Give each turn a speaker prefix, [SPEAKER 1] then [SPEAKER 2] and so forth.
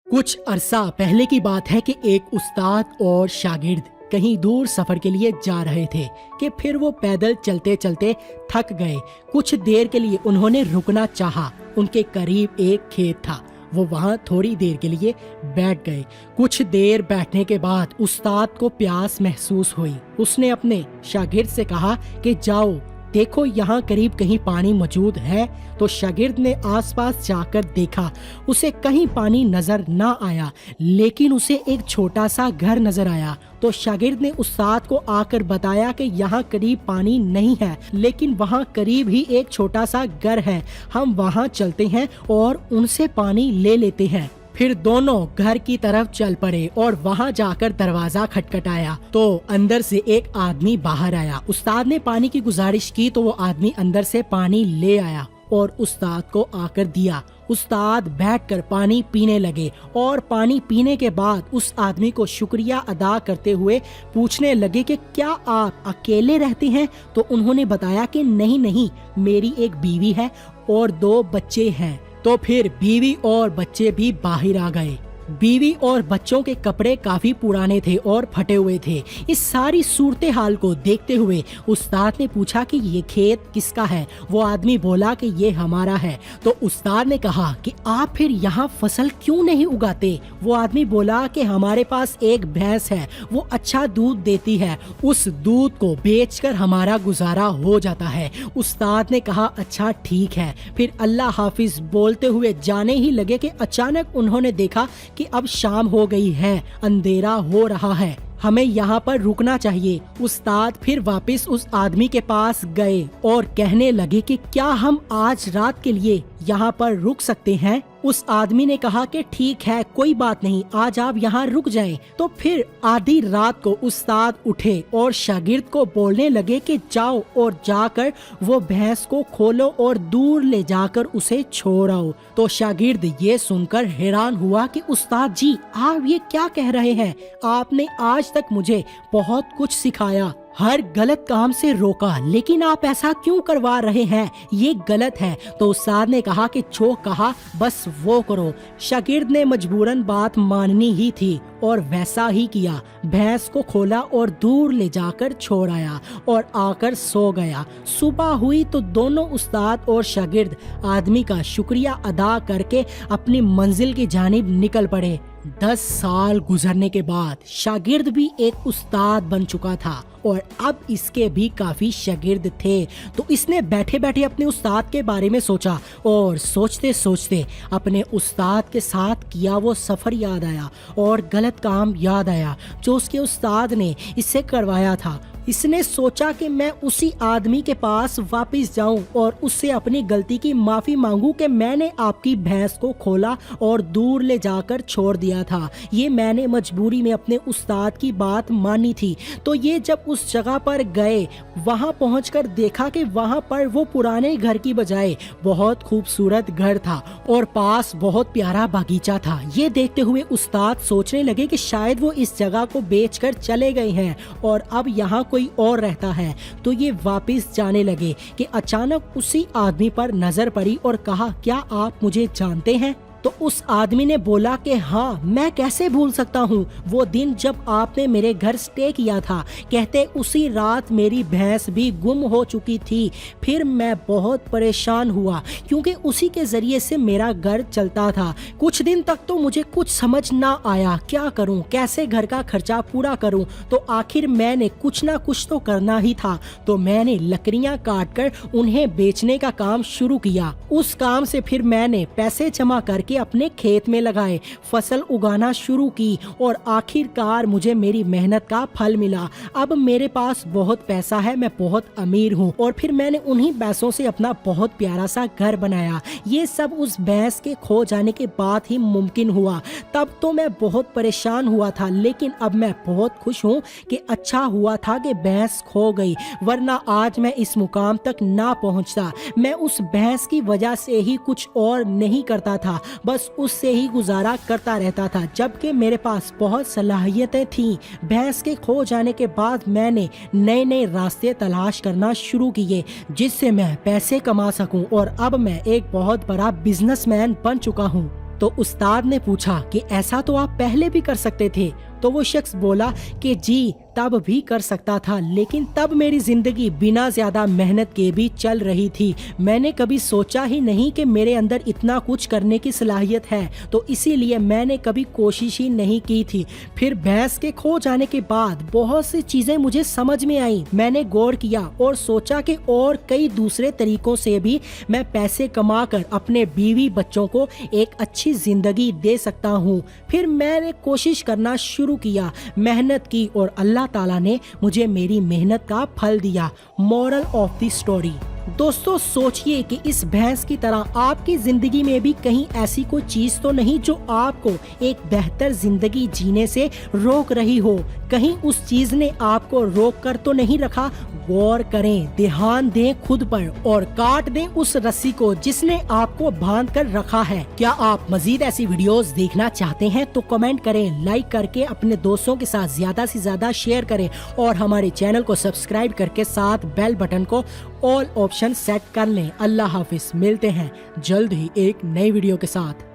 [SPEAKER 1] कुछ अरसा पहले की बात है कि एक उस्ताद और शागिर्द कहीं दूर सफर के लिए जा रहे थे कि फिर वो पैदल चलते चलते थक गए। कुछ देर के लिए उन्होंने रुकना चाहा। उनके करीब एक खेत था। वो वहाँ थोड़ी देर के लिए बैठ गए। कुछ देर बैठने के बाद उस्ताद को प्यास महसूस हुई। उसने अपने शागिर्द से कहा कि जाओ देखो यहाँ करीब कहीं पानी मौजूद है। तो शागिर्द ने आसपास जाकर देखा। उसे कहीं पानी नजर ना आया, लेकिन उसे एक छोटा सा घर नजर आया। तो शागिर्द ने उस्ताद को आकर बताया कि यहाँ करीब पानी नहीं है, लेकिन वहाँ करीब ही एक छोटा सा घर है। हम वहाँ चलते हैं और उनसे पानी ले लेते हैं। फिर दोनों घर की तरफ चल पड़े और वहां जाकर दरवाजा खटखटाया तो अंदर से एक आदमी बाहर आया। उस्ताद ने पानी की गुजारिश की तो वो आदमी अंदर से पानी ले आया और उस्ताद को आकर दिया। उस्ताद बैठकर पानी पीने लगे और पानी पीने के बाद उस आदमी को शुक्रिया अदा करते हुए पूछने लगे कि क्या आप अकेले रहते हैं? तो उन्होंने बताया कि नहीं, मेरी एक बीवी है और 2 बच्चे हैं। तो फिर बीवी और बच्चे भी बाहर आ गए। बीवी और बच्चों के कपड़े काफी पुराने थे और फटे हुए थे। इस सारी सूरत हाल को देखते हुए उस्ताद ने पूछा कि ये खेत किसका है? वो आदमी बोला कि ये हमारा है। तो उस्ताद ने कहा कि आप फिर यहाँ फसल क्यों नहीं उगाते? वो आदमी बोला कि हमारे पास एक भैंस है, वो अच्छा दूध देती है, उस दूध को बेचकर हमारा गुजारा हो जाता है। उस्ताद ने कहा अच्छा ठीक है। फिर अल्लाह हाफिज बोलते हुए जाने ही लगे कि अचानक उन्होंने देखा कि अब शाम हो गई है, अंधेरा हो रहा है, हमें यहाँ पर रुकना चाहिए। उस्ताद फिर वापस उस आदमी के पास गए और कहने लगे कि क्या हम आज रात के लिए यहाँ पर रुक सकते हैं? उस आदमी ने कहा कि ठीक है, कोई बात नहीं, आज आप यहाँ रुक जाएं। तो फिर आधी रात को उस्ताद उठे और शागिर्द को बोलने लगे कि जाओ और जाकर वो भैंस को खोलो और दूर ले जाकर उसे छोड़ आओ। तो शागिर्द ये सुनकर हैरान हुआ कि उस्ताद जी, आप ये क्या कह रहे हैं? आपने आज तक मुझे बहुत कुछ सिखाया, हर गलत काम से रोका, लेकिन आप ऐसा क्यों करवा रहे हैं? ये गलत है। तो उस्ताद ने कहा कि जो कहा बस वो करो। शागिर्द ने मजबूरन बात माननी ही थी और वैसा ही किया। भैंस को खोला और दूर ले जाकर छोड़ आया और आकर सो गया। सुबह हुई तो दोनों उस्ताद और शागिर्द आदमी का शुक्रिया अदा करके अपनी मंजिल की जानिब निकल पड़े। 10 साल गुजरने के बाद शागिर्द भी एक उस्ताद बन चुका था और अब इसके भी काफी शागिर्द थे। तो इसने बैठे बैठे अपने उस्ताद के बारे में सोचा और सोचते सोचते अपने उस्ताद के साथ किया वो सफर याद आया और गलत काम याद आया जो उसके उस्ताद ने इससे करवाया था। इसने सोचा कि मैं उसी आदमी के पास वापस जाऊं और उससे अपनी गलती की माफी मांगूं कि मैंने आपकी भैंस को खोला और दूर ले जाकर छोड़ दिया था। ये मैंने मजबूरी में अपने उस्ताद की बात मानी थी। तो ये जब उस जगह पर गए, वहां पहुंचकर देखा कि वहां पर वो पुराने घर की बजाय बहुत खूबसूरत घर था और पास बहुत प्यारा बागीचा था। ये देखते हुए उस्ताद सोचने लगे कि शायद वो इस जगह को बेचकर चले गए हैं और अब यहाँ कोई और रहता है। तो ये वापस जाने लगे कि अचानक उसी आदमी पर नजर पड़ी और कहा क्या आप मुझे जानते हैं? तो उस आदमी ने बोला कि हाँ, मैं कैसे भूल सकता हूँ, वो दिन जब आपने मेरे घर स्टे किया था। कहते उसी रात मेरी भैंस भी गुम हो चुकी थी। फिर मैं बहुत परेशान हुआ क्योंकि उसी के जरिए से मेरा घर चलता था। कुछ दिन तक तो मुझे कुछ समझ ना आया, क्या करूँ, कैसे घर का खर्चा पूरा करूँ। तो आखिर मैंने कुछ ना कुछ तो करना ही था। तो मैंने लकड़ियाँ काट कर उन्हें बेचने का काम शुरू किया। उस काम से फिर मैंने पैसे जमा करके अपने खेत में लगाए, फसल उगाना शुरू की और आखिरकार मुझे मेरी मेहनत का फल मिला। अब मेरे पास बहुत पैसा है, मैं बहुत अमीर हूँ। और फिर मैंने उन्हीं पैसों से अपना बहुत प्यारा सा घर बनाया। ये सब उस भैंस के खो जाने के बाद ही मुमकिन हुआ। तब तो मैं बहुत परेशान हुआ था, लेकिन अब मैं बहुत खुश हूँ कि अच्छा हुआ था कि भैंस खो गई, वरना आज मैं इस मुकाम तक ना पहुँचता। मैं उस भैंस की वजह से ही कुछ और नहीं करता था, बस उससे ही गुजारा करता रहता था, जबकि मेरे पास बहुत सलाहियतें थीं। भैंस के खो जाने के बाद मैंने नए नए रास्ते तलाश करना शुरू किए जिससे मैं पैसे कमा सकूं और अब मैं एक बहुत बड़ा बिजनेसमैन बन चुका हूं। तो उस्ताद ने पूछा कि ऐसा तो आप पहले भी कर सकते थे। तो वो शख्स बोला कि जी तब भी कर सकता था, लेकिन तब मेरी जिंदगी बिना ज्यादा मेहनत के भी चल रही थी। मैंने कभी सोचा ही नहीं कि मेरे अंदर इतना कुछ करने की सलाहियत है, तो इसीलिए मैंने कभी कोशिश ही नहीं की थी। फिर भैंस के खो जाने के बाद बहुत सी चीजें मुझे समझ में आई। मैंने गौर किया और सोचा कि और कई दूसरे तरीकों से भी मैं पैसे कमाकर अपने बीवी बच्चों को एक अच्छी जिंदगी दे सकता हूँ। फिर मैंने कोशिश करना शुरू किया, मेहनत की और अल्लाह ताला ने मुझे मेरी मेहनत का फल दिया। मॉरल ऑफ द स्टोरी, दोस्तों सोचिए कि इस भैंस की तरह आपकी जिंदगी में भी कहीं ऐसी कोई चीज तो नहीं जो आपको एक बेहतर जिंदगी जीने से रोक रही हो। कहीं उस चीज ने आपको रोक कर तो नहीं रखा। गौर करें, ध्यान दें खुद पर और काट दें उस रस्सी को जिसने आपको बांध कर रखा है। क्या आप मजीद ऐसी वीडियोस देखना चाहते हैं तो कमेंट करें, लाइक करके अपने दोस्तों के साथ ज्यादा से ज्यादा शेयर करें और हमारे चैनल को सब्सक्राइब करके साथ बेल बटन को ऑल ऑप्शन सेट कर लें। अल्लाह हाफिज, मिलते हैं जल्द ही एक नई वीडियो के साथ।